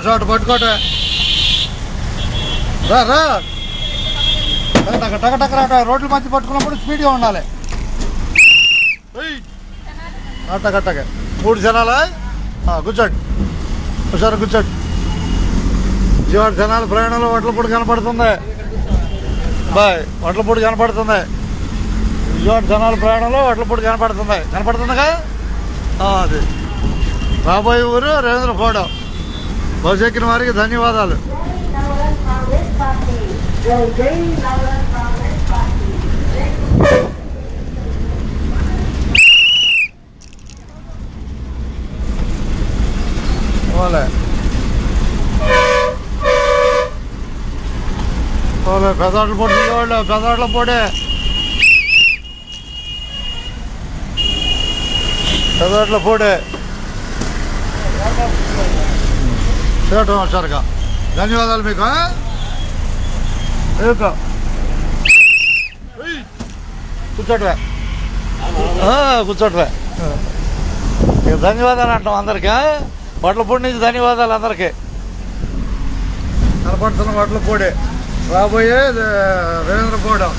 Shot పట్టుకోటే రా రా టక టక టక రాట రోడ్ల మధ్య పట్టుకున్నప్పుడు స్పీడ్గా ఉండాలి. టక టక 3 జనాలా కూర్చోండి ఒకసారి కూర్చోండి. విజయవాడ జనాల ప్రయాణంలో వడ్లపూడి కనపడుతుంది బాయ్, వడ్లపూడి కనపడుతుంది. విజయవాడ జనాల ప్రయాణంలో వడ్లపూడి కనపడుతుందిగా. అది రాబోయే ఊరు రవీంద్రపాడు. బస్సు ఎక్కిన వారికి ధన్యవాదాలు. పెదవాళ్ళ పొడి దిగేవాళ్ళు పెదవాళ్ళ పొడి చేయటం వచ్చారుగా. ధన్యవాదాలు మీకు. కూర్చోటవే ధన్యవాదాలు అంటాం అందరికీ. వడ్లపూడి నుంచి ధన్యవాదాలు అందరికీ. కనపడుతున్న వడ్లపూడి రాబోయే రవీంద్రపాడు.